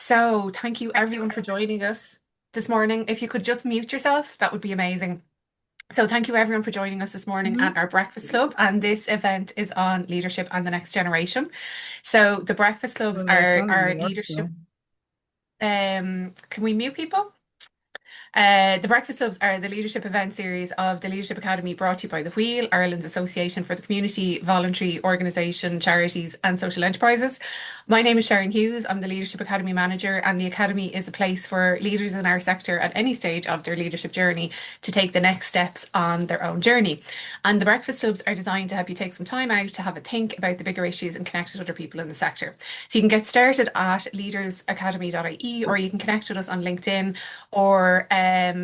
So, thank you everyone for joining us this morning. If you could just mute yourself, that would be amazing. So, thank you everyone for joining us this morning Mhm. at our breakfast club. And this event is on leadership and the next generation. So, the breakfast clubs Well, are sounding our relaxed, leadership. Can we mute people? The Breakfast Clubs are the leadership event series of the Leadership Academy brought to you by The Wheel, Ireland's Association for the Community, Voluntary Organisation, Charities and Social Enterprises. My name is Sharon Hughes. I'm the Leadership Academy Manager, and the Academy is a place for leaders in our sector at any stage of their leadership journey to take the next steps on their own journey. And the Breakfast Clubs are designed to help you take some time out to have a think about the bigger issues and connect with other people in the sector. So you can get started at leadersacademy.ie, or you can connect with us on LinkedIn, or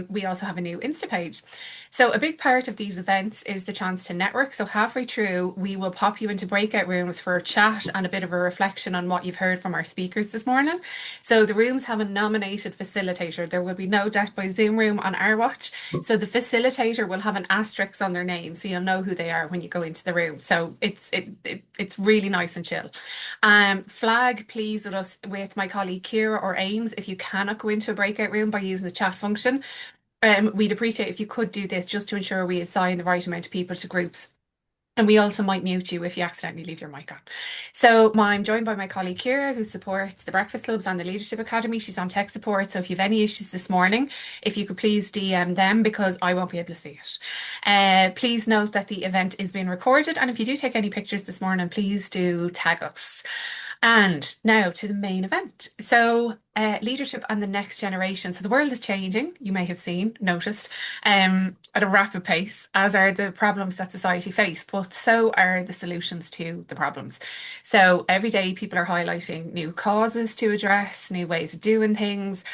we also have a new Insta page. So a big part of these events is the chance to network. So halfway through, we will pop you into breakout rooms for a chat and a bit of a reflection on what you've heard from our speakers this morning. So the rooms have a nominated facilitator. There will be no Death by Zoom room on our watch. So the facilitator will have an asterisk on their name, so you'll know who they are when you go into the room. So it's really nice and chill. Flag please with us with my colleague Kira or Ames if you cannot go into a breakout room by using the chat function. We'd appreciate if you could do this just to ensure we assign the right amount of people to groups. And we also might mute you if you accidentally leave your mic on. So I'm joined by my colleague Kira, who supports the Breakfast Clubs and the Leadership Academy. She's on tech support. So if you have any issues this morning, if you could please DM them because I won't be able to see it. Please note that the event is being recorded. And if you do take any pictures this morning, please do tag us. And now to the main event. So, leadership and the next generation. So, the world is changing, you may have seen, noticed, at a rapid pace, as are the problems that society face, but so are the solutions to the problems. So, every day people are highlighting new causes to address, new ways of doing things.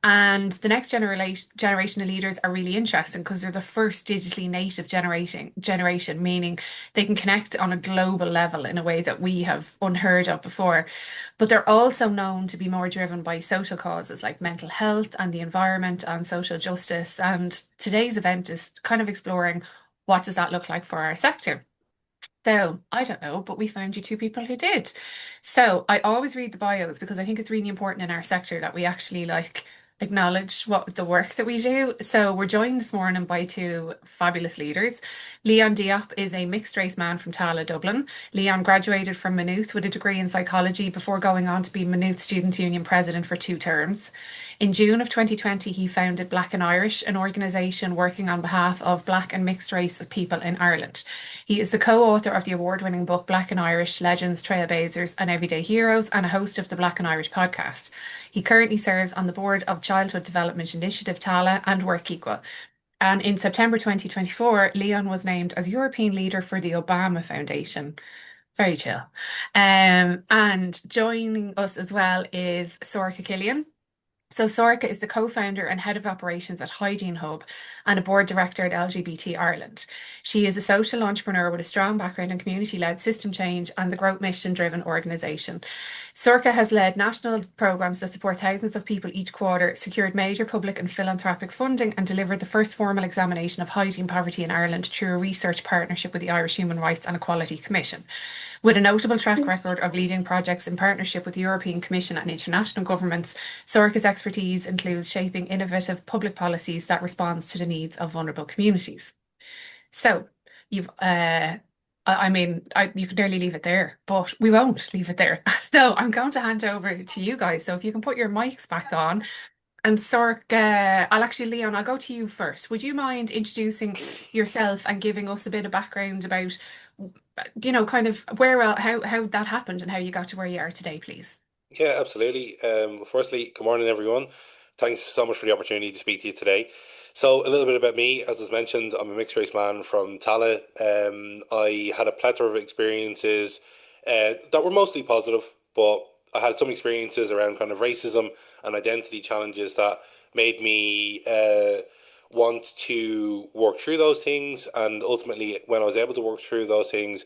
And the next generation of leaders are really interesting because they're the first digitally native generation, meaning they can connect on a global level in a way that we have unheard of before. But they're also known to be more driven by social causes like mental health and the environment and social justice. And today's event is kind of exploring what does that look like for our sector. So I don't know, but we found you two people who did. So I always read the bios because I think it's really important in our sector that we actually like acknowledge what the work that we do. So we're joined this morning by two fabulous leaders. Leon Diop is a mixed race man from Tala, Dublin. Leon graduated from Maynooth with a degree in psychology before going on to be Maynooth Students' Union president for 2 terms. In June of 2020, he founded Black and Irish, an organisation working on behalf of Black and mixed race people in Ireland. He is the co-author of the award-winning book Black and Irish: Legends, Trailblazers and Everyday Heroes, and a host of the Black and Irish podcast. He currently serves on the board of Childhood Development Initiative Tala and Work Equal. And in September 2024, Leon was named as European leader for the Obama Foundation. Very chill. And joining us as well is Sorcha Killian. So Sorcha is the co-founder and head of operations at Hygiene Hub and a board director at LGBT Ireland. She is a social entrepreneur with a strong background in community-led system change and the growth mission-driven organisation. Sorcha has led national programmes that support thousands of people each quarter, secured major public and philanthropic funding, and delivered the first formal examination of hygiene poverty in Ireland through a research partnership with the Irish Human Rights and Equality Commission. With a notable track record of leading projects in partnership with the European Commission and international governments, Sorcha's expertise includes shaping innovative public policies that respond to the needs of vulnerable communities. So, you've, you could nearly leave it there, but we won't leave it there. So, I'm going to hand over to you guys. So, if you can put your mics back on, and Sorcha, Leon, I'll go to you first. Would you mind introducing yourself and giving us a bit of background about, kind of how that happened and how you got to where you are today, please? Yeah, absolutely. Firstly, good morning, everyone. Thanks so much for the opportunity to speak to you today. So, a little bit about me. As was mentioned, I'm a mixed race man from Tala. I had a plethora of experiences that were mostly positive, but I had some experiences around kind of racism and identity challenges that made me want to work through those things. And ultimately, when I was able to work through those things,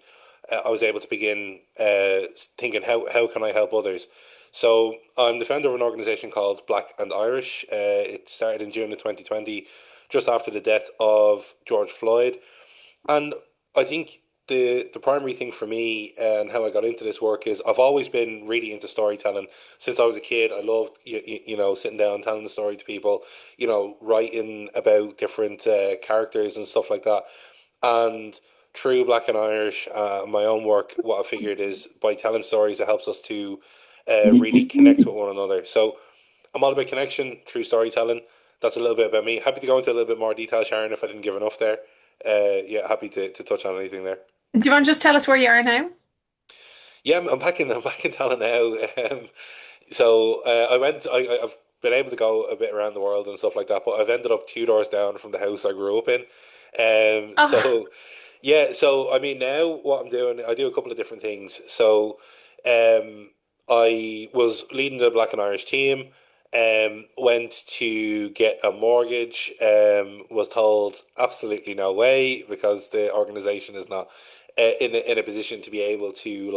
I was able to begin thinking, how can I help others? So I'm the founder of an organization called Black and Irish. It started in June of 2020, just after the death of George Floyd. And I think the primary thing for me and how I got into this work is I've always been really into storytelling since I was a kid. I loved sitting down telling the story to people, writing about different characters and stuff like that. And through Black and Irish, my own work, what I figured is by telling stories, it helps us to really connect with one another. So I'm all about connection through storytelling. That's a little bit about me. Happy to go into a little bit more detail, Sharon, if I didn't give enough there. Yeah, happy to touch on anything there. Do you want to just tell us where you are now? Yeah, I'm back in Tallinn now. I've been able to go a bit around the world and stuff like that, but I've ended up two doors down from the house I grew up in. Oh, Yeah, so I mean, now what I'm doing, I do a couple of different things. Um, I was leading the Black and Irish team. Went to get a mortgage. Was told absolutely no way because the organization is not in a position to be able to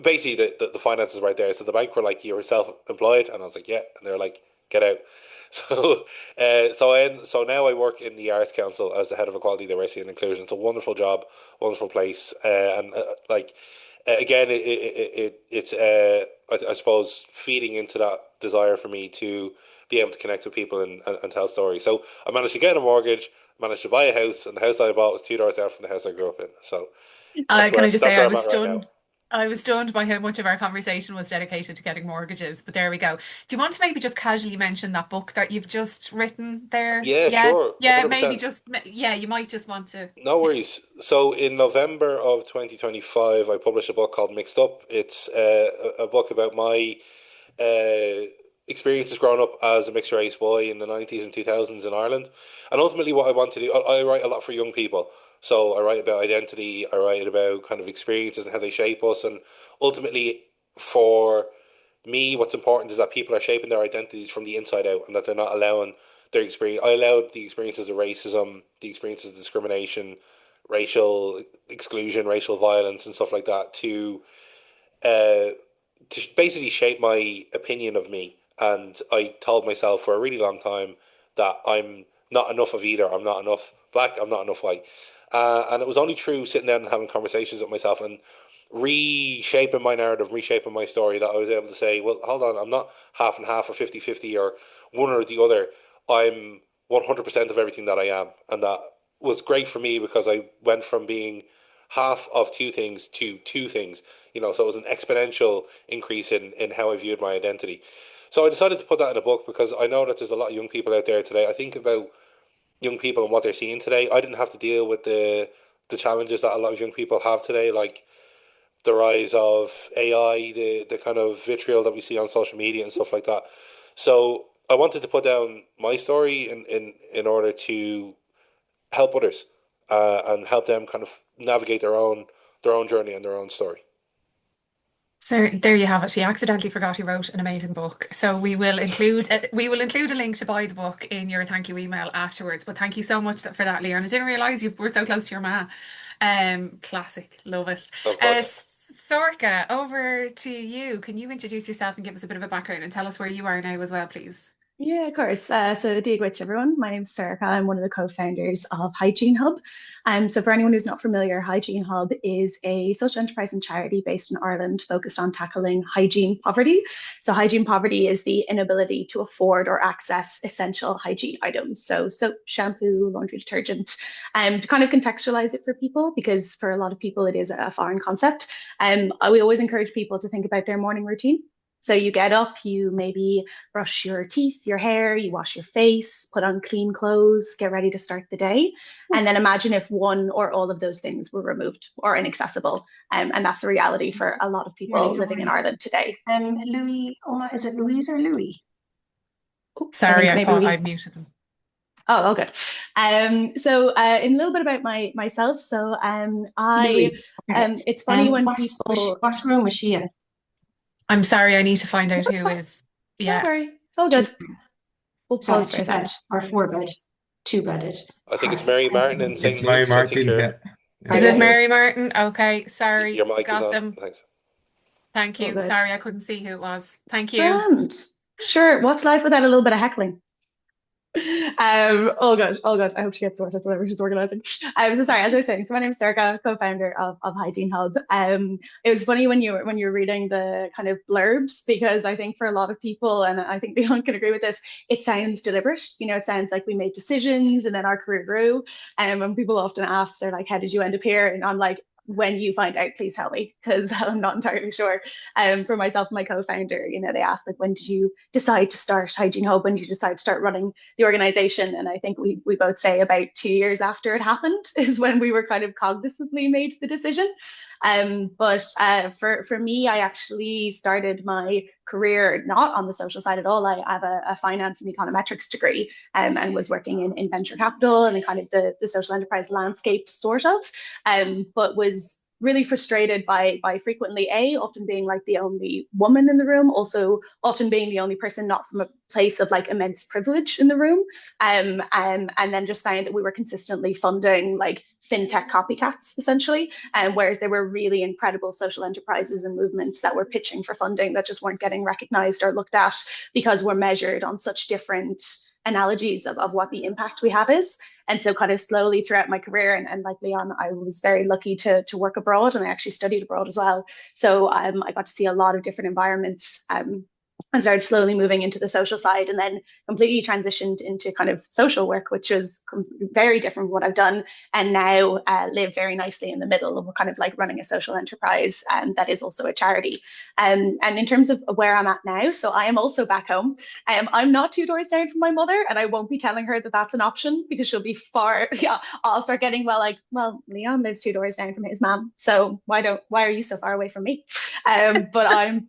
basically the finances right there. So the bank were like, "You're self-employed," and I was like, "Yeah," and they're like, "Get out." So now I work in the Arts Council as the head of equality, diversity, and inclusion. It's a wonderful job, wonderful place, and again, it's I suppose feeding into that desire for me to be able to connect with people and tell stories. So I managed to get a mortgage, managed to buy a house, and the house I bought was two doors down from the house I grew up in. So can I just say that's where I'm at right now. I was stunned by how much of our conversation was dedicated to getting mortgages, but there we go. Do you want to maybe just casually mention that book that you've just written there? Yeah, Yeah, sure, yeah, maybe 100%. just yeah, you might just want to. No worries. So in November of 2025, I published a book called Mixed Up. It's a book about my uh, experiences growing up as a mixed race boy in the 90s and 2000s in Ireland. And ultimately, what I want to do, I write a lot for young people. So I write about identity, I write about kind of experiences and how they shape us. And ultimately, for me, what's important is that people are shaping their identities from the inside out and that they're not allowing their experience. I allowed the experiences of racism, the experiences of discrimination, racial exclusion, racial violence, and stuff like that uh, to basically shape my opinion of me. And I told myself for a really long time that I'm not enough of either. I'm not enough black. I'm not enough white. And it was only through sitting down and having conversations with myself and reshaping my narrative, reshaping my story that I was able to say, well, hold on, I'm not half and half or 50-50 or one or the other. I'm 100% of everything that I am. And that was great for me because I went from being half of two things to two things, so it was an exponential increase in how I viewed my identity. So I decided to put that in a book because I know that there's a lot of young people out there today. I think about young people and what they're seeing today. I didn't have to deal with the challenges that a lot of young people have today, like the rise of AI, the kind of vitriol that we see on social media and stuff like that. So I wanted to put down my story in order to help others and help them kind of navigate their own journey and their own story. So there you have it. She accidentally forgot he wrote an amazing book. So we will include a link to buy the book in your thank you email afterwards. But thank you so much for that, Leon. I didn't realize you were so close to your ma. Classic, love it. Of Uh, course. Sorka, over to you. Can you introduce yourself and give us a bit of a background and tell us where you are now as well, please? Yeah, of course. So, Dig everyone. My name's Sarah. I'm one of the co-founders of Hygiene Hub. So, for anyone who's not familiar, Hygiene Hub is a social enterprise and charity based in Ireland focused on tackling hygiene poverty. So, hygiene poverty is the inability to afford or access essential hygiene items. So, soap, shampoo, laundry detergent, to kind of contextualize it for people, because for a lot of people, it is a foreign concept. We always encourage people to think about their morning routine. So you get up, you maybe brush your teeth, your hair, you wash your face, put on clean clothes, get ready to start the day. And then imagine if one or all of those things were removed or inaccessible. And that's the reality for a lot of people Morning, how living are in you? Ireland today. Louis, Oma, is it Louise or Louis? Oh, I Sorry, think maybe I we. muted them. Oh, all good. In a little bit about myself. Louis. Okay. It's funny when What people. room was she in? I'm sorry, I need to find out That's who fine. is. Don't Yeah. worry. It's all Two, good. We'll is that a pause for two a bed second. or four bed? Two bedded. I think it's Perfect. Mary Thanks, Martin in Louis. St. It's Mary Luke's. I think Martin, your yeah. I Is Yeah. it think Brilliant. Mary Martin? Okay, sorry. your mic is Got on. them. Thanks. Thank All you. good. Sorry, I couldn't see who it was. Thank you. Grand. Sure. What's life without a little bit of heckling? Oh gosh, oh gosh, I hope she gets sorted, whatever she's organizing. So sorry, as I was saying, so my name is Sarah, co-founder of Hygiene Hub. It was funny when you were reading the kind of blurbs, because I think for a lot of people, and I think Leon can agree with this, it sounds deliberate. You know, it sounds like we made decisions and then our career grew. And people often ask, they're like, how did you end up here? And I'm like, when you find out, please tell me, because I'm not entirely sure. For myself and my co-founder, you know, they asked like, when did you decide to start Hygiene Hub? When did you decide to start running the organization? And I think we both say about 2 years after it happened is when we were kind of cognizantly made the decision. But for me, I actually started my career not on the social side at all. I have a finance and econometrics degree, and was working in venture capital and in kind of the social enterprise landscape, sort of, but was really frustrated by frequently often being like the only woman in the room, also often being the only person not from a place of like immense privilege in the room, and then just found that we were consistently funding like fintech copycats essentially, and whereas there were really incredible social enterprises and movements that were pitching for funding that just weren't getting recognized or looked at because we're measured on such different analogies of what the impact we have is. And so kind of slowly throughout my career, and like Leon, I was very lucky to work abroad, and I actually studied abroad as well. So I got to see a lot of different environments, and started slowly moving into the social side, and then completely transitioned into kind of social work, which was very different from what I've done, and now live very nicely in the middle of kind of like running a social enterprise that is also a charity. And in terms of where I'm at now, so I am also back home. I'm not 2 doors down from my mother, and I won't be telling her that that's an option, because she'll be far, yeah, I'll start getting, well, Leon lives 2 doors down from his mom, so why are you so far away from me? But I'm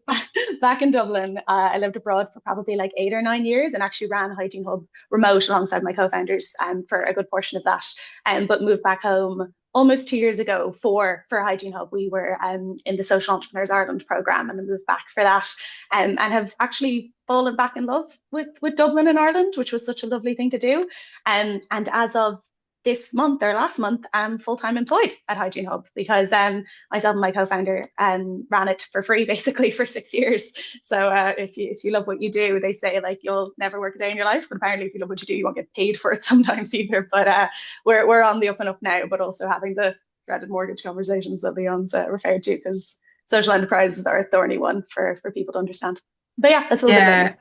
back in Dublin. I lived abroad for probably like 8 or 9 years, and actually ran Hygiene Hub remote alongside my co-founders for a good portion of that. But moved back home almost 2 years ago for Hygiene Hub. We were in the Social Entrepreneurs Ireland programme, and I moved back for that, and have actually fallen back in love with Dublin and Ireland, which was such a lovely thing to do. And as of this month or last month, I'm full-time employed at Hygiene Hub, because myself and my co-founder ran it for free basically for 6 years. So if you love what you do, they say like you'll never work a day in your life, but apparently if you love what you do, you won't get paid for it sometimes either. But we're on the up and up now, but also having the dreaded mortgage conversations that Leon's referred to, because social enterprises are a thorny one for people to understand. But yeah, that's a little bit about me.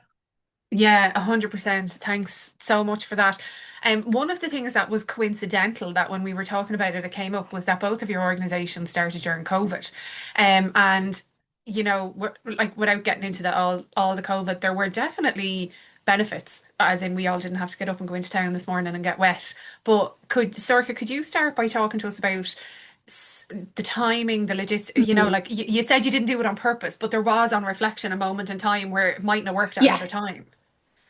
Yeah, 100%. Thanks so much for that. One of the things that was coincidental that when we were talking about it, it came up was that both of your organizations started during COVID. And you know, like without getting into all the COVID, there were definitely benefits, as in we all didn't have to get up and go into town this morning and get wet. But Sorka, could you start by talking to us about the timing, the logistics, you know, Mhm. like you said you didn't do it on purpose, but there was on reflection a moment in time where it mightn't have worked at Yeah. another time.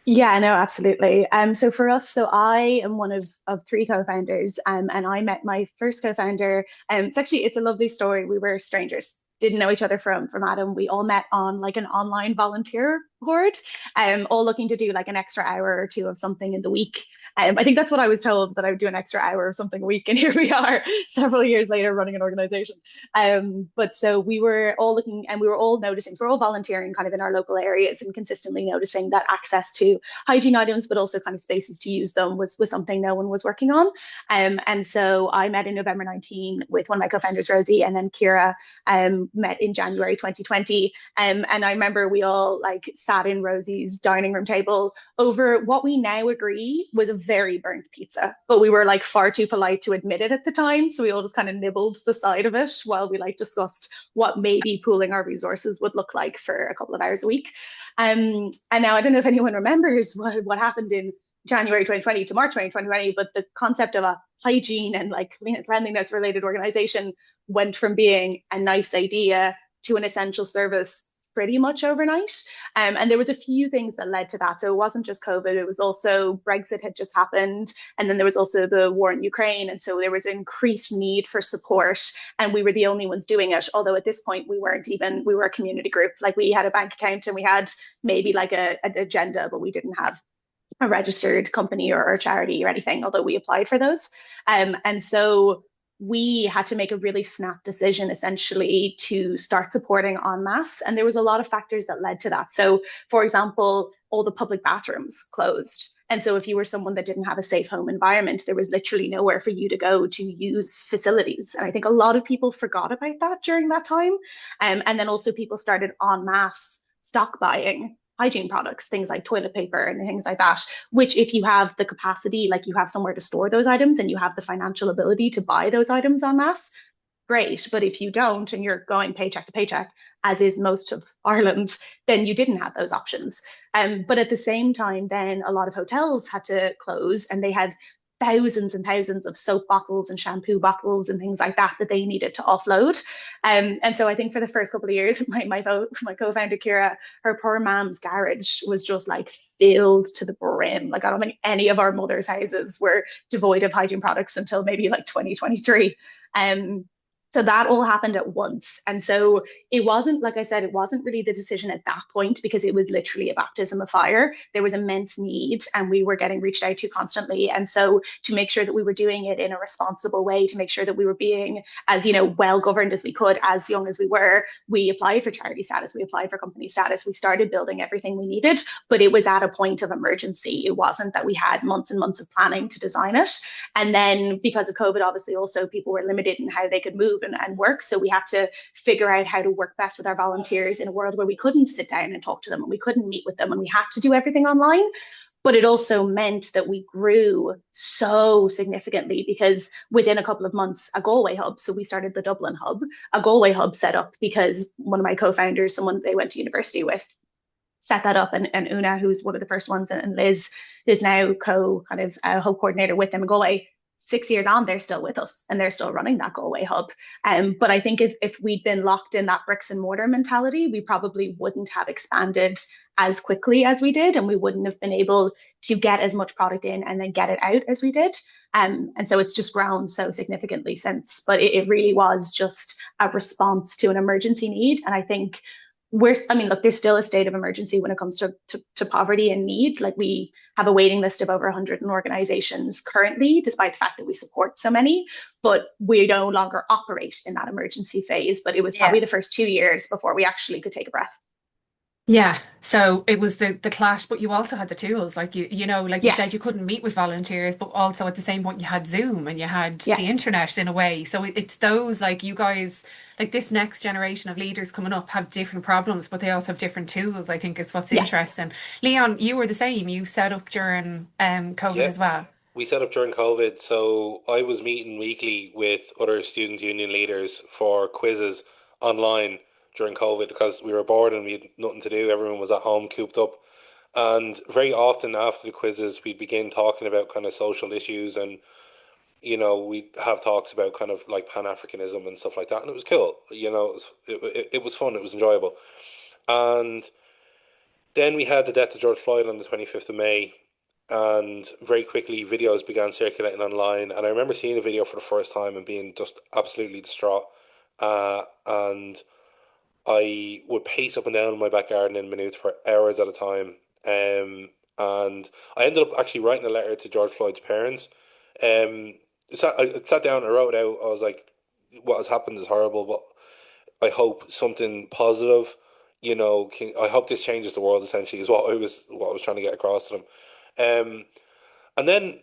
Yeah, no, absolutely. So for us, so I am one of three co-founders, and I met my first co-founder. It's a lovely story. We were strangers, didn't know each other from Adam. We all met on like an online volunteer board, all looking to do like an extra hour or two of something in the week. I think that's what I was told, that I would do an extra hour of something a week, and here we are, several years later, running an organization. But so we were all looking, and we were all noticing, so we're all volunteering kind of in our local areas, and consistently noticing that access to hygiene items, but also kind of spaces to use them was something no one was working on. And so I met in November 19 with one of my co-founders, Rosie, and then Kira met in January 2020. And I remember we all like sat in Rosie's dining room table over what we now agree was a very burnt pizza, but we were like far too polite to admit it at the time. So we all just kind of nibbled the side of it while we like discussed what maybe pooling our resources would look like for a couple of hours a week. And now I don't know if anyone remembers what happened in January 2020 to March 2020, but the concept of a hygiene and like cleanliness related organization went from being a nice idea to an essential service pretty much overnight. And there was a few things that led to that. So it wasn't just COVID, it was also Brexit had just happened. And then there was also the war in Ukraine. And so there was increased need for support. And we were the only ones doing it. Although at this point, we were a community group. Like we had a bank account and we had maybe like an agenda, but we didn't have a registered company or charity or anything, although we applied for those. And so we had to make a really snap decision essentially to start supporting en masse. And there was a lot of factors that led to that. So, for example, all the public bathrooms closed. And so if you were someone that didn't have a safe home environment, there was literally nowhere for you to go to use facilities. And I think a lot of people forgot about that during that time. And then also people started en masse stock buying hygiene products, things like toilet paper and things like that, which if you have the capacity, like you have somewhere to store those items and you have the financial ability to buy those items en masse, great. But if you don't and you're going paycheck to paycheck, as is most of Ireland, then you didn't have those options. But at the same time, then a lot of hotels had to close and they had thousands and thousands of soap bottles and shampoo bottles and things like that that they needed to offload. And so I think for the first couple of years, my co-founder Kira, her poor mom's garage was just like filled to the brim. Like I don't think any of our mothers' houses were devoid of hygiene products until maybe like 2023. So that all happened at once. And so it wasn't, like I said, it wasn't really the decision at that point because it was literally a baptism of fire. There was immense need and we were getting reached out to constantly. And so to make sure that we were doing it in a responsible way, to make sure that we were being as, well governed as we could, as young as we were, we applied for charity status, we applied for company status, we started building everything we needed, but it was at a point of emergency. It wasn't that we had months and months of planning to design it. And then because of COVID, obviously also people were limited in how they could move and work. So we had to figure out how to work best with our volunteers in a world where we couldn't sit down and talk to them and we couldn't meet with them and we had to do everything online. But it also meant that we grew so significantly because within a couple of months, a Galway hub, so we started the Dublin hub, a Galway hub set up because one of my co-founders, someone they went to university with, set that up. And Una, who's one of the first ones, and Liz, who's now hub coordinator with them in Galway, 6 years on, they're still with us and they're still running that Galway hub. But I think if we'd been locked in that bricks and mortar mentality, we probably wouldn't have expanded as quickly as we did, and we wouldn't have been able to get as much product in and then get it out as we did. And so it's just grown so significantly since. But it really was just a response to an emergency need. And I think look, there's still a state of emergency when it comes to poverty and need. Like we have a waiting list of over 100 organizations currently, despite the fact that we support so many, but we no longer operate in that emergency phase. But it was probably the first 2 years before we actually could take a breath. Yeah, so it was the clash, but you also had the tools, like you Yeah, said, you couldn't meet with volunteers, but also at the same point you had Zoom and you had yeah, the internet in a way. So it's those like you guys, like this next generation of leaders coming up have different problems, but they also have different tools, I think is what's yeah. interesting. Leon, you were the same. You set up during COVID Yeah, as well. we set up during COVID, so I was meeting weekly with other student union leaders for quizzes online during COVID because we were bored and we had nothing to do. Everyone was at home, cooped up. And very often after the quizzes, we'd begin talking about kind of social issues and, we'd have talks about kind of like Pan-Africanism and stuff like that. And it was cool. It was fun. It was enjoyable. And then we had the death of George Floyd on the 25th of May. And very quickly, videos began circulating online. And I remember seeing a video for the first time and being just absolutely distraught. And I would pace up and down in my back garden in Maynooth for hours at a time. And I ended up actually writing a letter to George Floyd's parents. I sat down, I wrote it out. I was like, what has happened is horrible, but I hope something positive, I hope this changes the world essentially is what I was trying to get across to them. Um, and then,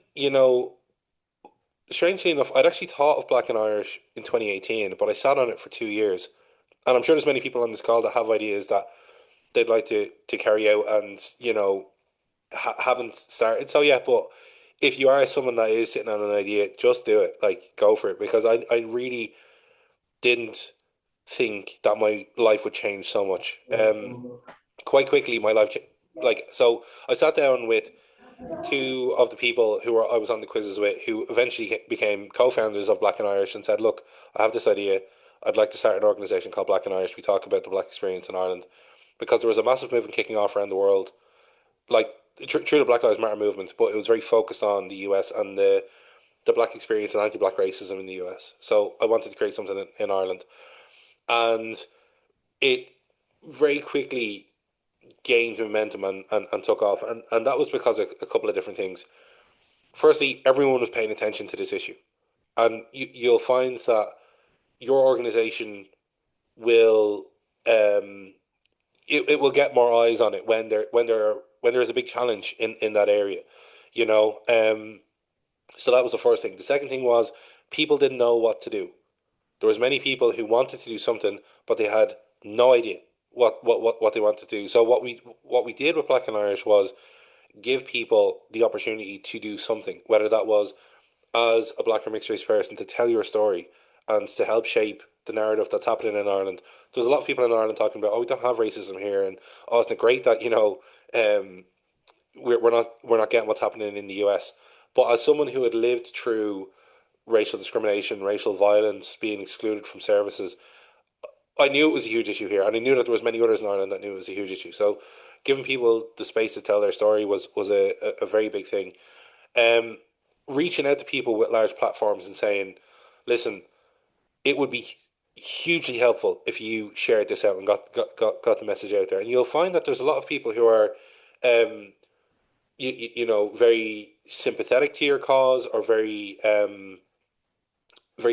strangely enough, I'd actually thought of Black and Irish in 2018, but I sat on it for 2 years. And I'm sure there's many people on this call that have ideas that they'd like to carry out and, haven't started. So, yeah, but if you are someone that is sitting on an idea, just do it. Like, go for it. Because I really didn't think that my life would change so much. Quite quickly, my life, so I sat down with two of the people I was on the quizzes with, who eventually became co-founders of Black and Irish, and said, "Look, I have this idea. I'd like to start an organization called Black and Irish. We talk about the Black experience in Ireland, because there was a massive movement kicking off around the world, like through the Black Lives Matter movement, but it was very focused on the US and the Black experience and anti-Black racism in the US. So I wanted to create something in Ireland, and it very quickly gained momentum and took off, and that was because of a couple of different things. Firstly, everyone was paying attention to this issue, and you'll find that your organization will it will get more eyes on it when there is a big challenge in that area. you know. So that was the first thing. The second thing was people didn't know what to do. There was many people who wanted to do something, but they had no idea what they wanted to do. So what we did with Black and Irish was give people the opportunity to do something, whether that was as a black or mixed race person to tell your story and to help shape the narrative that's happening in Ireland. There's a lot of people in Ireland talking about, oh, we don't have racism here, and oh, isn't it great that um, we're not getting what's happening in the US. But as someone who had lived through racial discrimination, racial violence, being excluded from services, I knew it was a huge issue here, and I knew that there was many others in Ireland that knew it was a huge issue. So, giving people the space to tell their story was a very big thing. Um, Reaching out to people with large platforms and saying, "Listen, it would be hugely helpful if you shared this out and got the message out there." And you'll find that there's a lot of people who are, um, very sympathetic to your cause or very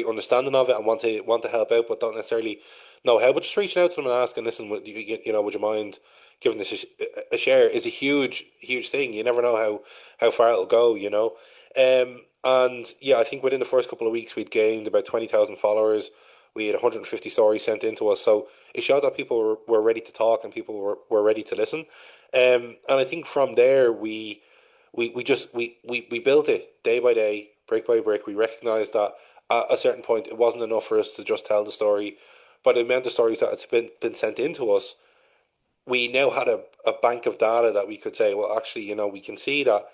understanding of it and want to help out, but don't necessarily know how. But just reaching out to them and asking, listen, would you mind giving this a share? Is a huge thing. You never know how far it'll go. And yeah, I think within the first couple of weeks we'd gained about 20,000 followers. We had 150 stories sent in to us, so it showed that people were ready to talk and people were ready to listen. And I think from there we built it day by day, brick by brick. We recognized that at a certain point it wasn't enough for us to just tell the story, but the amount of stories that had been sent in to us, we now had a bank of data that we could say, well, actually, we can see that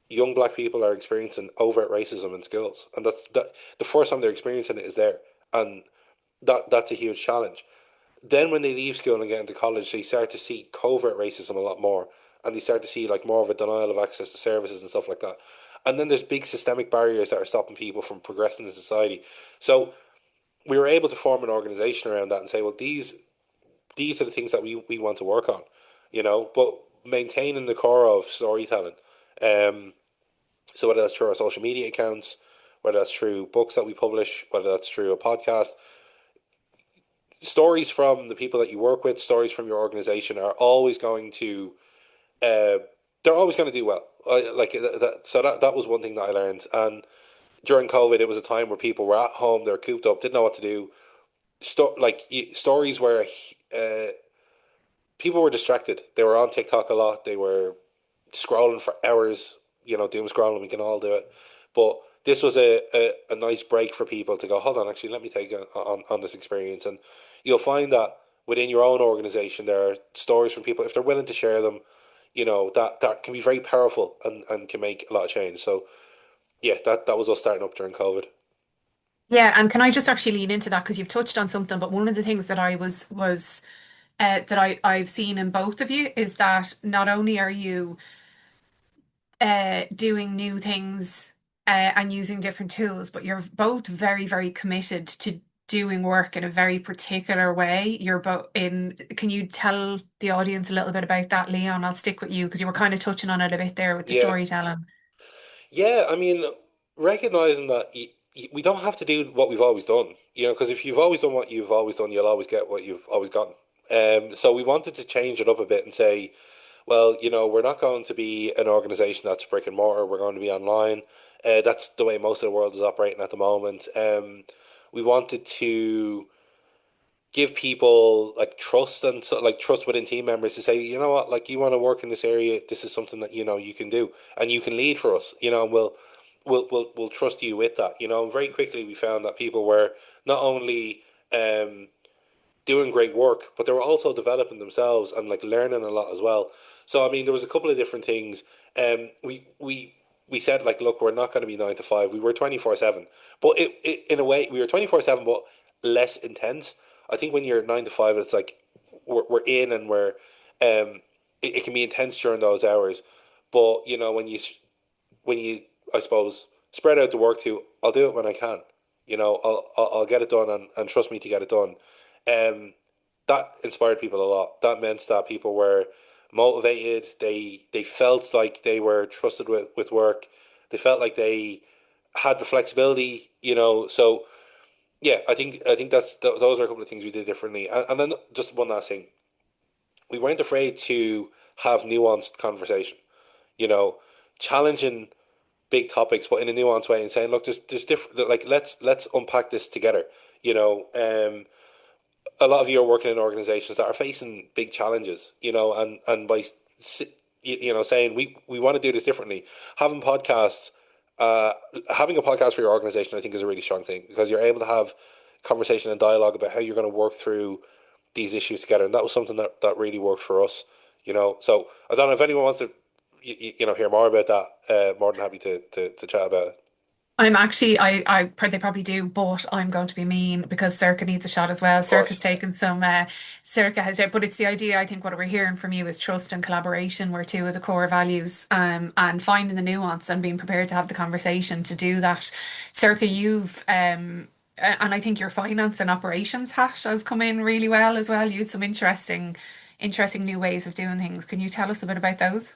young black people are experiencing overt racism in schools, and that the first time they're experiencing it is there, and that's a huge challenge. Then when they leave school and get into college, they start to see covert racism a lot more, and they start to see like more of a denial of access to services and stuff like that. And then there's big systemic barriers that are stopping people from progressing in society. So we were able to form an organization around that and say, well, these are the things that we want to work on, but maintaining the core of storytelling. Um, so whether that's through our social media accounts, whether that's through books that we publish, whether that's through a podcast, stories from the people that you work with, stories from your organization are always going to, uh, they're always going to do well. So that was one thing that I learned. And during COVID, it was a time where people were at home, they're cooped up, didn't know what to do. Stories where uh, people were distracted. They were on TikTok a lot. They were scrolling for hours. Doom scrolling. We can all do it, but this was a nice break for people to go, hold on, actually, let me take on this experience. And you'll find that within your own organization, there are stories from people, if they're willing to share them, that can be very powerful and can make a lot of change. So yeah, that was us starting up during COVID. Yeah, and can I just actually lean into that because you've touched on something, but one of the things that I was that I've seen in both of you is that not only are you doing new things and using different tools, but you're both very, very committed to doing work in a very particular way. You're both in, can you tell the audience a little bit about that, Leon? I'll stick with you because you were kind of touching on it a bit there with the Yeah, storytelling. yeah. I mean, recognizing that we don't have to do what we've always done, because if you've always done what you've always done, you'll always get what you've always gotten. So we wanted to change it up a bit and say, well, we're not going to be an organization that's brick and mortar. We're going to be online. That's the way most of the world is operating at the moment. We wanted to give people like trust and so, like trust within team members to say, you know what, like you want to work in this area, this is something that you can do and you can lead for us, and we'll trust you with that, And very quickly we found that people were not only um doing great work, but they were also developing themselves and like learning a lot as well. So I mean, there was a couple of different things. We said like, look, we're not going to be 9 to 5. We were 24/7, but it in a way we were 24/7, but less intense. I think when you're 9 to 5, it's like we're in and it can be intense during those hours. But when you I suppose spread out the work too, I'll do it when I can. I'll get it done and trust me to get it done. Um, that inspired people a lot. That meant that people were motivated. They felt like they were trusted with work. They felt like they had the flexibility. So yeah, I think those are a couple of things we did differently. And then just one last thing, we weren't afraid to have nuanced conversation. You know, challenging big topics, but in a nuanced way, and saying, look, there's different, like, let's unpack this together. You know, a lot of you are working in organizations that are facing big challenges, you know, and by you know, saying we want to do this differently, having podcasts, having a podcast for your organization, I think, is a really strong thing, because you're able to have conversation and dialogue about how you're going to work through these issues together, and that was something that really worked for us, you know. So I don't know if anyone wants to you know, hear more about that. More than happy to chat about it. I'm actually, they probably do, but I'm going to be mean because Circa needs a shot as well. Of Circa's course. taken some, Circa has, but it's the idea. I think what we're hearing from you is trust and collaboration were two of the core values, and finding the nuance and being prepared to have the conversation to do that. Circa, you've, and I think your finance and operations hat has come in really well as well. You had some interesting new ways of doing things. Can you tell us a bit about those?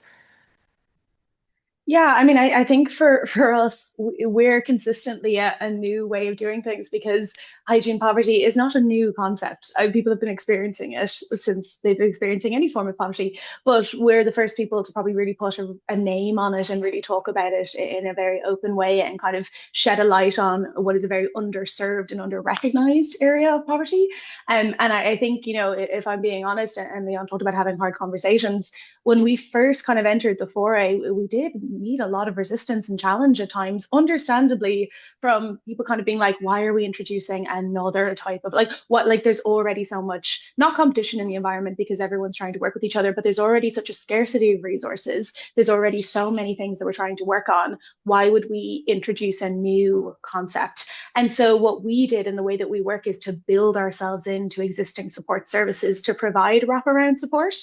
Yeah, I mean, I think for us, we're consistently a new way of doing things because hygiene poverty is not a new concept. People have been experiencing it since they've been experiencing any form of poverty, but we're the first people to probably really put a name on it and really talk about it in a very open way and kind of shed a light on what is a very underserved and under-recognized area of poverty. And I think, you know, if I'm being honest, and Leon talked about having hard conversations, when we first kind of entered the foray, we did meet a lot of resistance and challenge at times, understandably, from people kind of being like, why are we introducing another type of like what, like there's already so much, not competition in the environment because everyone's trying to work with each other, but there's already such a scarcity of resources. There's already so many things that we're trying to work on. Why would we introduce a new concept? And so what we did in the way that we work is to build ourselves into existing support services to provide wraparound support.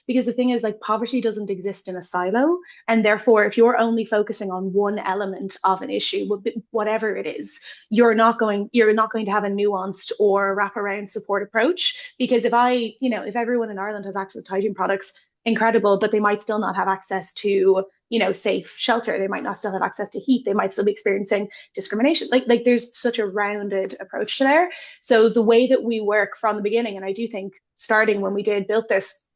Because the thing is, like, poverty doesn't exist in a silo. And therefore, if you're only focusing on one element of an issue, whatever it is, you're not going to have a nuanced or wraparound support approach. Because if everyone in Ireland has access to hygiene products, incredible, but they might still not have access to, safe shelter. They might not still have access to heat. They might still be experiencing discrimination. Like there's such a rounded approach to there. So the way that we work from the beginning, and I do think starting when we built this,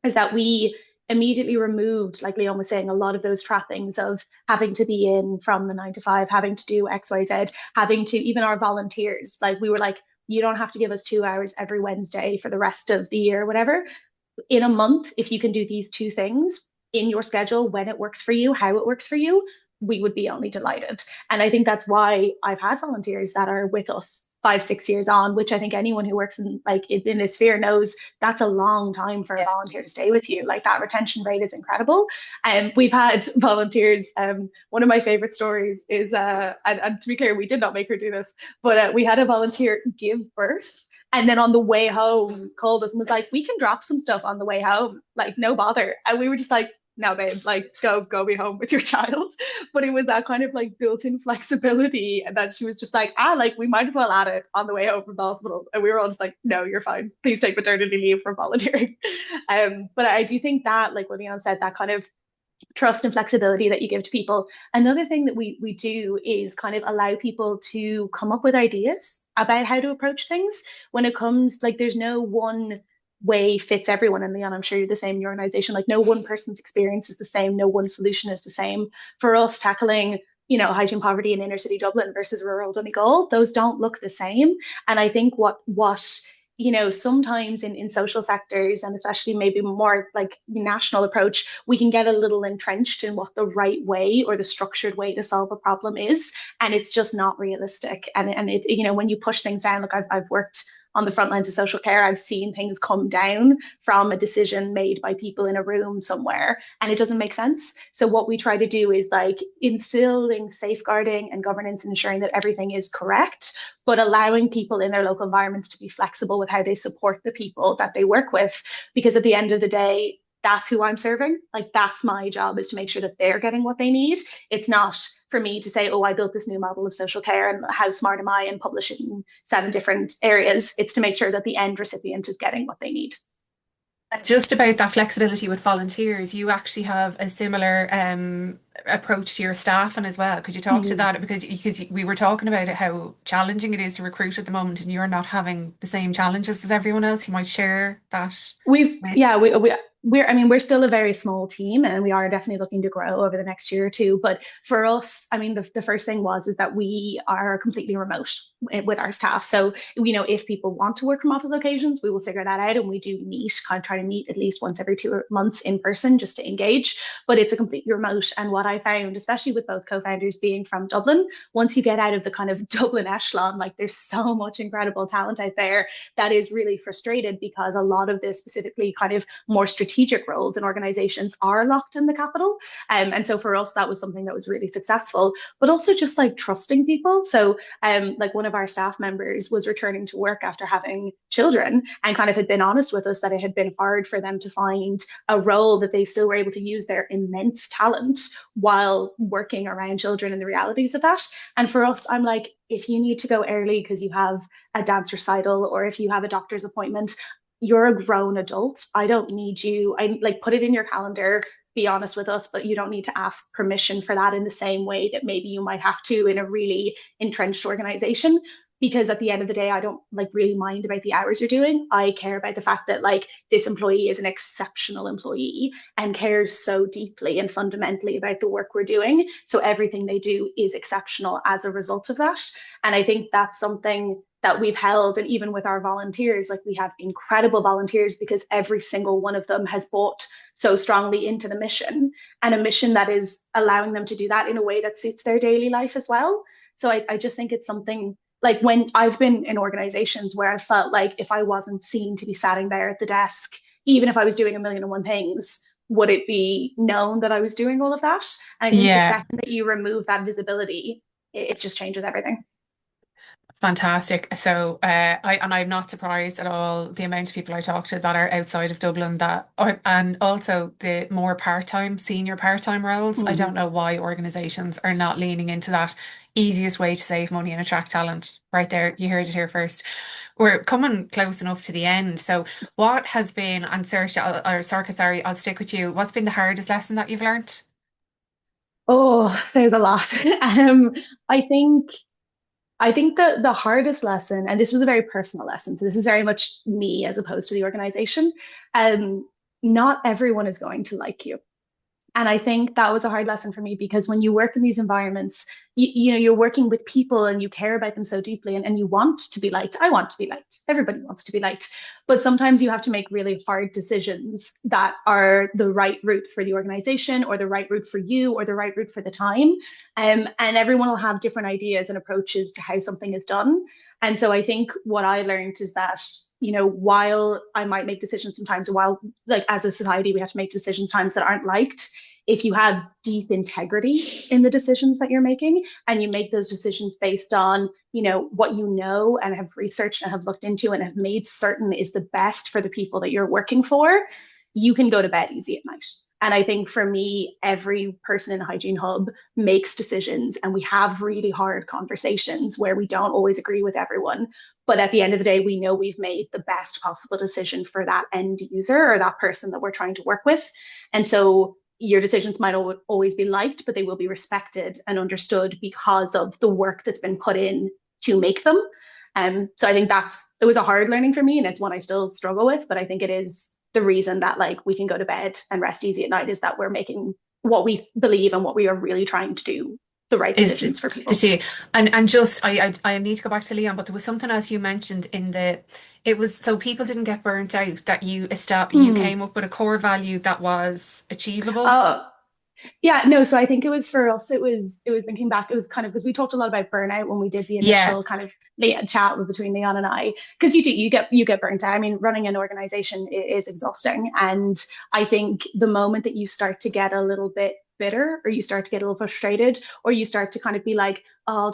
is that we immediately removed, like Leon was saying, a lot of those trappings of having to be in from the 9 to 5, having to do X, Y, Z, having to, even our volunteers, like we were like, you don't have to give us 2 hours every Wednesday for the rest of the year, whatever. In a month, if you can do these two things in your schedule, when it works for you, how it works for you, we would be only delighted. And I think that's why I've had volunteers that are with us 5, 6 years on, which I think anyone who works in this sphere knows that's a long time for a volunteer to stay with you. Like that retention rate is incredible. And we've had volunteers. One of my favorite stories is, and to be clear, we did not make her do this, but we had a volunteer give birth. And then on the way home, called us and was like, we can drop some stuff on the way home, like no bother. And we were just like, no, babe, like go be home with your child. But it was that kind of like built-in flexibility, and that she was just like, like we might as well add it on the way home from the hospital. And we were all just like, no, you're fine. Please take maternity leave for volunteering. But I do think that, like what Leon said, that kind of trust and flexibility that you give to people. Another thing that we do is kind of allow people to come up with ideas about how to approach things when it comes, like there's no one way fits everyone. And Leon, I'm sure you're the same in your organization. Like no one person's experience is the same. No one solution is the same. For us, tackling, hygiene poverty in inner city Dublin versus rural Donegal, those don't look the same. And I think what sometimes in social sectors, and especially maybe more like national approach, we can get a little entrenched in what the right way or the structured way to solve a problem is. And it's just not realistic. And it, when you push things down, like I've worked on the front lines of social care, I've seen things come down from a decision made by people in a room somewhere, and it doesn't make sense. So what we try to do is like instilling safeguarding and governance and ensuring that everything is correct, but allowing people in their local environments to be flexible with how they support the people that they work with. Because at the end of the day, that's who I'm serving. Like that's my job, is to make sure that they're getting what they need. It's not for me to say, oh, I built this new model of social care and how smart am I, and publish it in 7 different areas. It's to make sure that the end recipient is getting what they need. Just about that flexibility with volunteers, you actually have a similar approach to your staff, and as well, could you talk to that? Because we were talking about it, how challenging it is to recruit at the moment, and you're not having the same challenges as everyone else. You might share that. we're still a very small team and we are definitely looking to grow over the next year or two. But for us, I mean, the first thing is that we are completely remote with our staff. So, if people want to work from office locations, we will figure that out. And we do kind of try to meet at least once every 2 months in person just to engage. But it's a completely remote. And what I found, especially with both co-founders being from Dublin, once you get out of the kind of Dublin echelon, like there's so much incredible talent out there that is really frustrated because a lot of the specifically kind of more strategic roles in organizations are locked in the capital. And so for us, that was something that was really successful, but also just like trusting people. So like one of our staff members was returning to work after having children and kind of had been honest with us that it had been hard for them to find a role that they still were able to use their immense talent while working around children and the realities of that. And for us, I'm like, if you need to go early because you have a dance recital or if you have a doctor's appointment, you're a grown adult. I don't need you. I like put it in your calendar, be honest with us, but you don't need to ask permission for that in the same way that maybe you might have to in a really entrenched organization. Because at the end of the day, I don't like really mind about the hours you're doing. I care about the fact that like this employee is an exceptional employee and cares so deeply and fundamentally about the work we're doing. So everything they do is exceptional as a result of that. And I think that's something that we've held. And even with our volunteers, like we have incredible volunteers because every single one of them has bought so strongly into the mission and a mission that is allowing them to do that in a way that suits their daily life as well. So I just think it's something like when I've been in organizations where I felt like if I wasn't seen to be sitting there at the desk, even if I was doing a million and one things, would it be known that I was doing all of that? And I think the second that you remove that visibility, it just changes everything. Fantastic. So, I'm not surprised at all the amount of people I talk to that are outside of Dublin and also the more senior part-time roles. I don't know why organizations are not leaning into that easiest way to save money and attract talent. Right there, you heard it here first. We're coming close enough to the end. So, what has been, and Sorcha, sorry, I'll stick with you. What's been the hardest lesson that you've learned? Oh, there's a lot. I think that the hardest lesson, and this was a very personal lesson, so this is very much me as opposed to the organization, not everyone is going to like you. And I think that was a hard lesson for me because when you work in these environments, you're working with people and you care about them so deeply and you want to be liked. I want to be liked. Everybody wants to be liked. But sometimes you have to make really hard decisions that are the right route for the organization or the right route for you or the right route for the time. And everyone will have different ideas and approaches to how something is done. And so I think what I learned is that, while I might make decisions sometimes, while like as a society, we have to make decisions times that aren't liked, if you have deep integrity in the decisions that you're making and you make those decisions based on, what you know and have researched and have looked into and have made certain is the best for the people that you're working for, you can go to bed easy at night. And I think for me, every person in Hygiene Hub makes decisions and we have really hard conversations where we don't always agree with everyone. But at the end of the day, we know we've made the best possible decision for that end user or that person that we're trying to work with. And so your decisions might always be liked, but they will be respected and understood because of the work that's been put in to make them. So I think it was a hard learning for me and it's one I still struggle with, but I think it is the reason that like we can go to bed and rest easy at night is that we're making what we believe and what we are really trying to do the right decisions for people. And just I need to go back to Leon, but there was something else you mentioned it was so people didn't get burnt out that you came up with a core value that was achievable. Yeah, no, so I think it was for us, it was thinking back, it was kind of because we talked a lot about burnout when we did the initial kind of chat between Leon and I, because you get burnt out. I mean, running an organization is exhausting. And I think the moment that you start to get a little bit bitter or you start to get a little frustrated or you start to kind of be like, oh,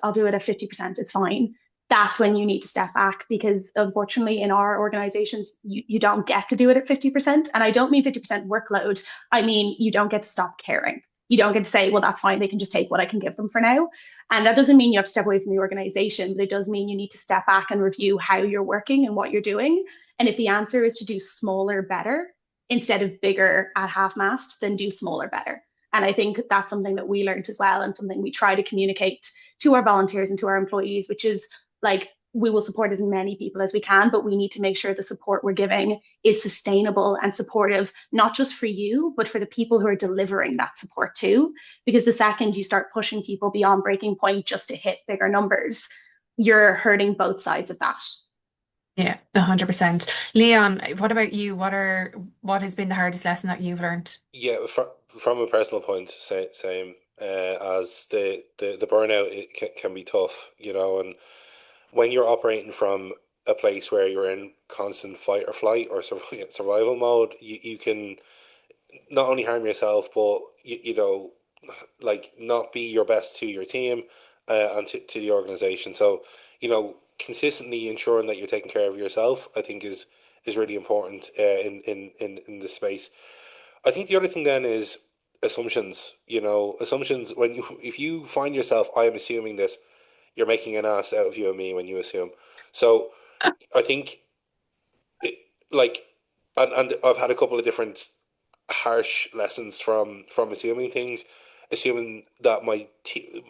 I'll do it at 50%, it's fine. That's when you need to step back because unfortunately in our organizations, you don't get to do it at 50%. And I don't mean 50% workload. I mean, you don't get to stop caring. You don't get to say, well, that's fine. They can just take what I can give them for now. And that doesn't mean you have to step away from the organization, but it does mean you need to step back and review how you're working and what you're doing. And if the answer is to do smaller, better, instead of bigger at half-mast, then do smaller, better. And I think that's something that we learned as well and something we try to communicate to our volunteers and to our employees, which is like, we will support as many people as we can, but we need to make sure the support we're giving is sustainable and supportive, not just for you, but for the people who are delivering that support too. Because the second you start pushing people beyond breaking point just to hit bigger numbers, you're hurting both sides of that. Yeah, 100%. Leon, what about you? What has been the hardest lesson that you've learned? Yeah, from a personal point, same. As the burnout, it can be tough, and when you're operating from a place where you're in constant fight or flight or survival mode, you can not only harm yourself, but like not be your best to your team, and to the organization. So, consistently ensuring that you're taking care of yourself, I think is really important, in this space. I think the other thing then is assumptions. Assumptions, when if you find yourself, I am assuming this, you're making an ass out of you and me when you assume. So I think, it, like, and I've had a couple of different harsh lessons from assuming things, assuming that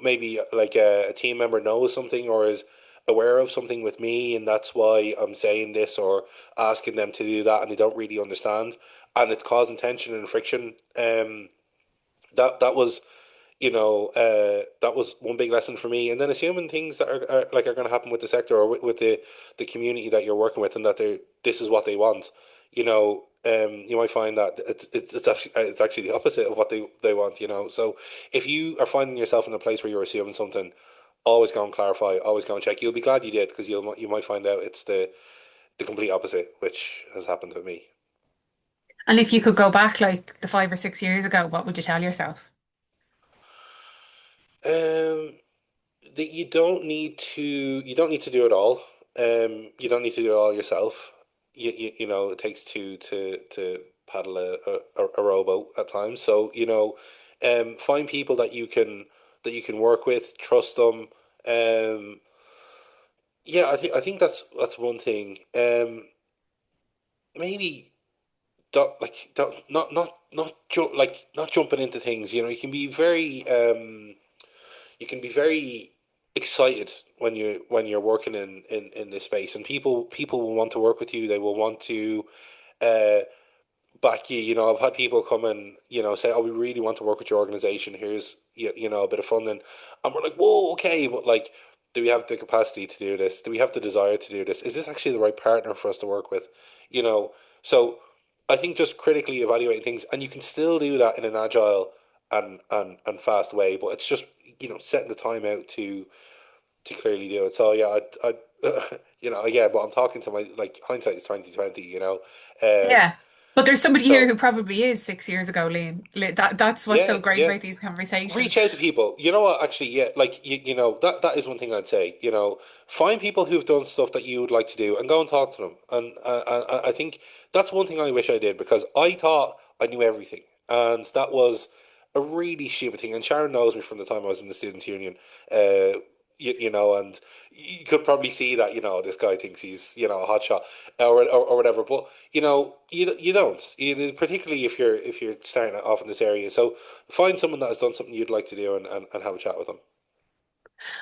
maybe like a team member knows something or is aware of something with me, and that's why I'm saying this or asking them to do that, and they don't really understand, and it's causing tension and friction. That was one big lesson for me. And then assuming things that are going to happen with the sector or with the community that you're working with, and that this is what they want. You might find that it's actually the opposite of what they want. So if you are finding yourself in a place where you're assuming something, always go and clarify, always go and check. You'll be glad you did, because you might find out it's the complete opposite, which has happened with me. And if you could go back like the 5 or 6 years ago, what would you tell yourself? Um, that you don't need to do it all. You don't need to do it all yourself. It takes two to paddle a rowboat at times. So, find people that you can work with, trust them. Um, yeah, I think that's one thing. Maybe don't not jumping into things. You can be very excited when you're working in this space, and people will want to work with you. They will want to uh back you. I've had people come and say, "Oh, we really want to work with your organization. Here's a bit of funding," and we're like, "Whoa, okay," but like, do we have the capacity to do this? Do we have the desire to do this? Is this actually the right partner for us to work with? You know, so I think just critically evaluating things, and you can still do that in an agile and fast way, but it's just setting the time out to clearly do it. So yeah, yeah, but I'm talking to my, like, hindsight is 2020. Yeah. But there's somebody here So who probably is 6 years ago, Liam. That's what's yeah, so great yeah. about these conversations. Reach out to people. You know what? Actually, yeah, like that is one thing I'd say. Find people who've done stuff that you would like to do and go and talk to them. And I think that's one thing I wish I did, because I thought I knew everything, and that was a really stupid thing. And Sharon knows me from the time I was in the students' union. And you could probably see that this guy thinks he's a hot shot, or whatever. But you don't. Particularly if you're starting off in this area. So find someone that has done something you'd like to do, and have a chat with them.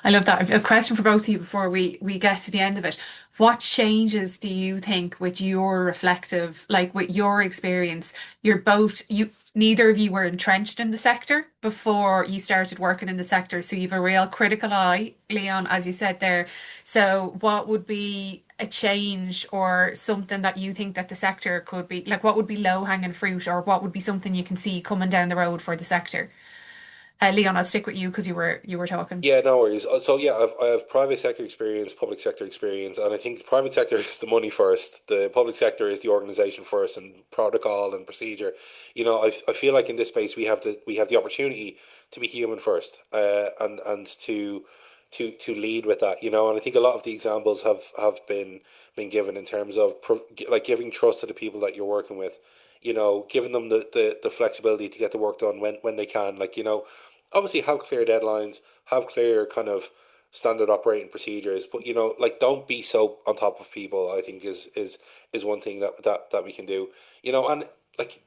I love that. I've a question for both of you before we get to the end of it. What changes do you think with your reflective, like with your experience? Neither of you were entrenched in the sector before you started working in the sector, so you've a real critical eye, Leon, as you said there. So what would be a change or something that you think that the sector could be like? What would be low hanging fruit, or what would be something you can see coming down the road for the sector? Leon, I'll stick with you because you were talking. Yeah, no worries. So yeah, I have private sector experience, public sector experience, and I think the private sector is the money first. The public sector is the organization first, and protocol and procedure. I feel like in this space we have the opportunity to be human first, and to lead with that. And I think a lot of the examples have been given in terms of like giving trust to the people that you're working with. Giving them the flexibility to get the work done when they can. Like, obviously have clear deadlines, have clear kind of standard operating procedures, but like, don't be so on top of people. I think is one thing that we can do. And like,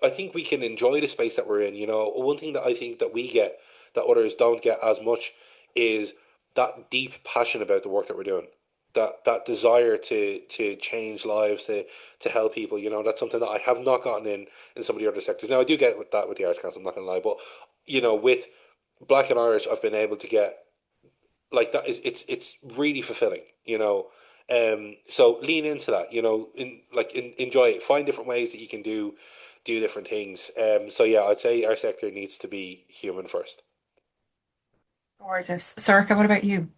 I think we can enjoy the space that we're in. One thing that I think that we get that others don't get as much is that deep passion about the work that we're doing. that desire to change lives, to help people. That's something that I have not gotten in some of the other sectors. Now I do get with that with the Arts Council. I'm not gonna lie, but with Black and Irish, I've been able to get like that. It's really fulfilling. So lean into that. Enjoy it. Find different ways that you can do different things. So yeah, I'd say our sector needs to be human first. Gorgeous. Sorka, what about you?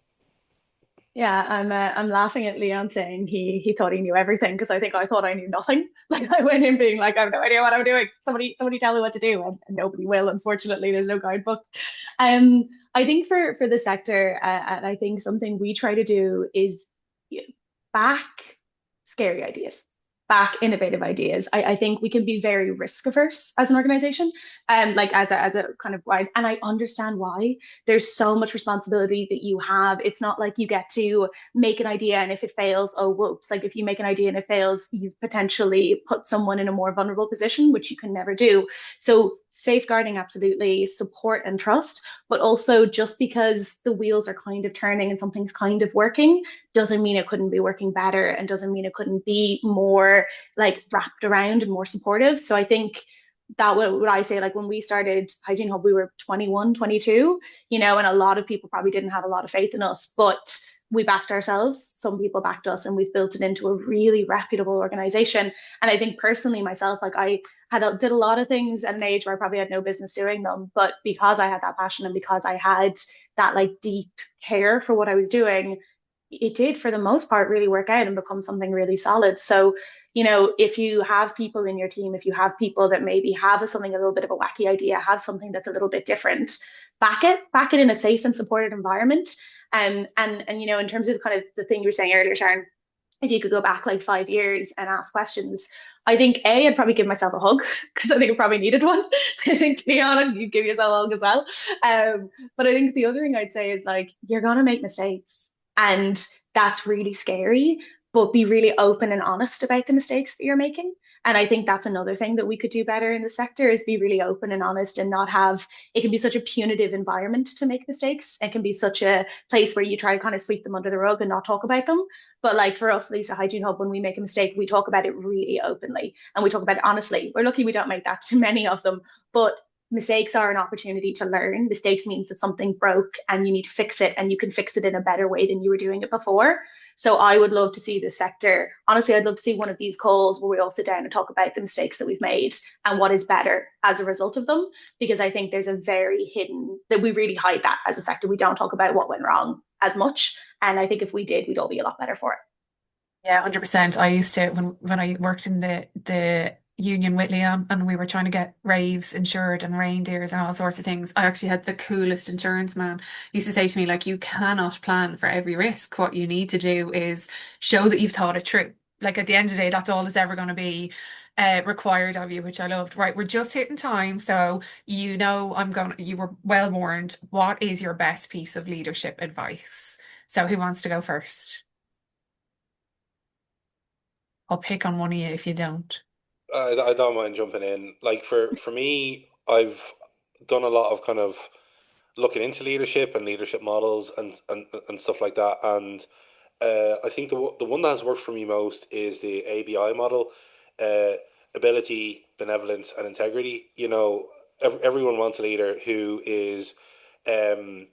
Yeah, I'm laughing at Leon saying he thought he knew everything because I think I thought I knew nothing. Like I went in being like, I have no idea what I'm doing. Somebody tell me what to do, and nobody will. Unfortunately, there's no guidebook. I think for the sector, and I think something we try to do is back scary ideas, back innovative ideas. I think we can be very risk averse as an organization, like as a kind of wide, and I understand why. There's so much responsibility that you have. It's not like you get to make an idea and if it fails, oh whoops. Like if you make an idea and it fails, you've potentially put someone in a more vulnerable position, which you can never do. So safeguarding absolutely, support and trust, but also just because the wheels are kind of turning and something's kind of working doesn't mean it couldn't be working better and doesn't mean it couldn't be more like wrapped around and more supportive. So I think that what I say, like when we started Hygiene Hub, we were 21, 22, and a lot of people probably didn't have a lot of faith in us, but we backed ourselves. Some people backed us and we've built it into a really reputable organization. And I think personally myself, like I did a lot of things at an age where I probably had no business doing them, but because I had that passion and because I had that like deep care for what I was doing, it did for the most part really work out and become something really solid. So, if you have people in your team, if you have people that maybe have something a little bit of a wacky idea, have something that's a little bit different, back it in a safe and supported environment. And in terms of kind of the thing you were saying earlier, Sharon, if you could go back like 5 years and ask questions, I think I'd probably give myself a hug because I think I probably needed one. I think Leon, you give yourself a hug as well. But I think the other thing I'd say is like you're gonna make mistakes, and that's really scary. But be really open and honest about the mistakes that you're making. And I think that's another thing that we could do better in the sector is be really open and honest and not have it can be such a punitive environment to make mistakes. It can be such a place where you try to kind of sweep them under the rug and not talk about them. But like for us, Lisa Hygiene Hub, when we make a mistake, we talk about it really openly and we talk about it honestly. We're lucky we don't make that too many of them, but mistakes are an opportunity to learn. Mistakes means that something broke and you need to fix it and you can fix it in a better way than you were doing it before. So I would love to see the sector. Honestly, I'd love to see one of these calls where we all sit down and talk about the mistakes that we've made and what is better as a result of them. Because I think there's a very hidden that we really hide that as a sector. We don't talk about what went wrong as much. And I think if we did, we'd all be a lot better for it. Yeah, 100%. I used to when I worked in the union with Liam and we were trying to get raves insured and reindeers and all sorts of things. I actually had the coolest insurance man. He used to say to me, like, you cannot plan for every risk. What you need to do is show that you've thought it through. Like at the end of the day, that's all that's ever going to be required of you, which I loved. Right, we're just hitting time, so you were well warned. What is your best piece of leadership advice? So who wants to go first? I'll pick on one of you if you don't. I don't mind jumping in. Like for me, I've done a lot of kind of looking into leadership and leadership models and stuff like that. And I think the one that has worked for me most is the ABI model, uh, ability, benevolence, and integrity. Everyone wants a leader who is um,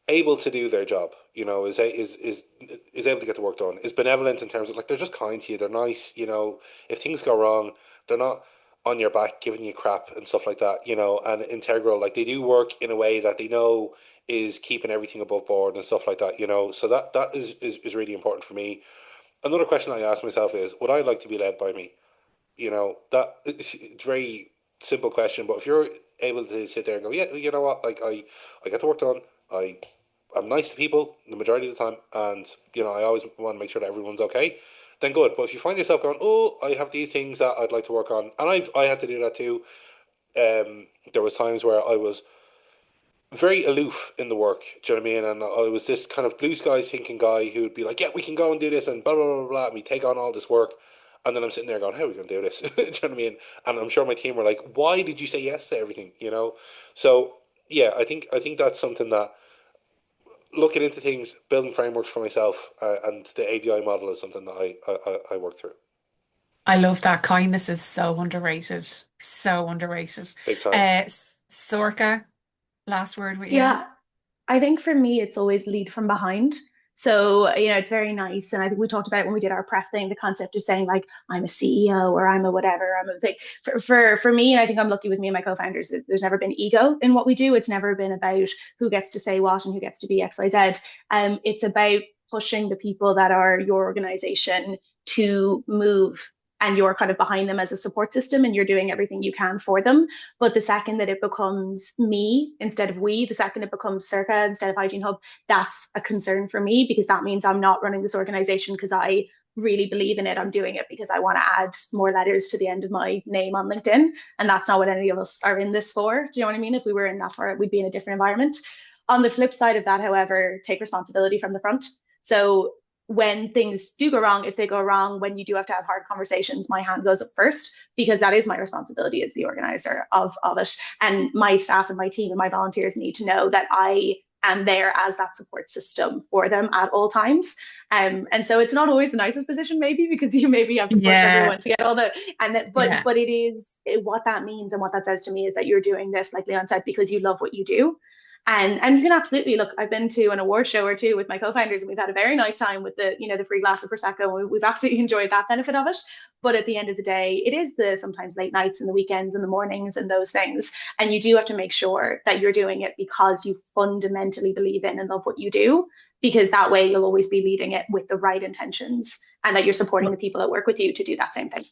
able to do their job. Is able to get the work done. Is benevolent in terms of like they're just kind to you. They're nice. If things go wrong, they're not on your back giving you crap and stuff like that. And integral, like they do work in a way that they know is keeping everything above board and stuff like that. So that is really important for me. Another question I ask myself is, would I like to be led by me? That it's a very simple question, but if you're able to sit there and go, yeah, you know what, like I get the work done. I'm nice to people the majority of the time, and I always want to make sure that everyone's okay. Then good. But if you find yourself going, oh, I have these things that I'd like to work on, and I had to do that too. There was times where I was very aloof in the work. Do you know what I mean? And I was this kind of blue skies thinking guy who would be like, yeah, we can go and do this and blah blah blah blah. And we take on all this work, and then I'm sitting there going, how are we going to do this? Do you know what I mean? And I'm sure my team were like, why did you say yes to everything? So yeah, I think that's something that looking into things, building frameworks for myself, and the ABI model is something that I work through. I love that. Kindness is so underrated. So underrated. Big time. Sorka, last word with you. Yeah, I think for me, it's always lead from behind. So, it's very nice. And I think we talked about it when we did our prep thing, the concept of saying like, I'm a CEO or I'm a whatever, I'm a thing. For me, and I think I'm lucky with me and my co-founders, is there's never been ego in what we do. It's never been about who gets to say what and who gets to be X, Y, Z. It's about pushing the people that are your organization to move, and you're kind of behind them as a support system and you're doing everything you can for them. But the second that it becomes me instead of we, the second it becomes Circa instead of Hygiene Hub, that's a concern for me, because that means I'm not running this organization because I really believe in it. I'm doing it because I want to add more letters to the end of my name on LinkedIn. And that's not what any of us are in this for. Do you know what I mean? If we were in that for it, we'd be in a different environment. On the flip side of that, however, take responsibility from the front. So when things do go wrong, if they go wrong, when you do have to have hard conversations, my hand goes up first, because that is my responsibility as the organizer of it. And my staff and my team and my volunteers need to know that I am there as that support system for them at all times. And so it's not always the nicest position, maybe, because you maybe have to push everyone to get all the, and that, but it is what that means. And what that says to me is that you're doing this, like Leon said, because you love what you do. And you can absolutely look. I've been to an award show or two with my co-founders, and we've had a very nice time with the free glass of prosecco. And we've absolutely enjoyed that benefit of it. But at the end of the day, it is the sometimes late nights and the weekends and the mornings and those things. And you do have to make sure that you're doing it because you fundamentally believe in and love what you do, because that way you'll always be leading it with the right intentions, and that you're supporting the people that work with you to do that same thing.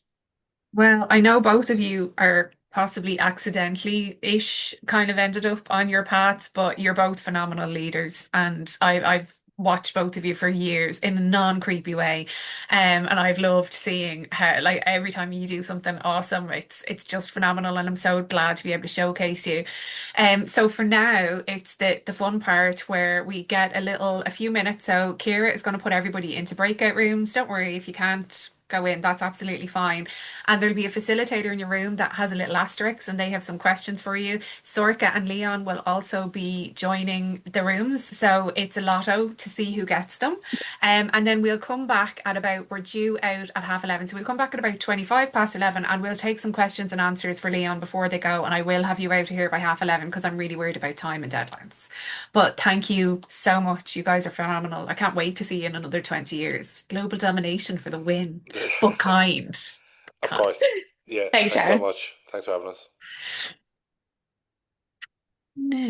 Well, I know both of you are possibly accidentally-ish kind of ended up on your paths, but you're both phenomenal leaders, and I've watched both of you for years in a non-creepy way, and I've loved seeing how, like, every time you do something awesome, it's just phenomenal, and I'm so glad to be able to showcase you. So for now, it's the fun part where we get a few minutes. So Kira is going to put everybody into breakout rooms. Don't worry if you can't go in, that's absolutely fine. And there'll be a facilitator in your room that has a little asterisk, and they have some questions for you. Sorka and Leon will also be joining the rooms, so it's a lotto to see who gets them. And then we'll come back we're due out at 11:30, so we'll come back at about 11:25, and we'll take some questions and answers for Leon before they go, and I will have you out of here by 11:30 because I'm really worried about time and deadlines. But thank you so much. You guys are phenomenal. I can't wait to see you in another 20 years. Global domination for the win. But kind. Of course. Yeah. Thanks, Thanks so Sharon. much. Thanks for having us. No.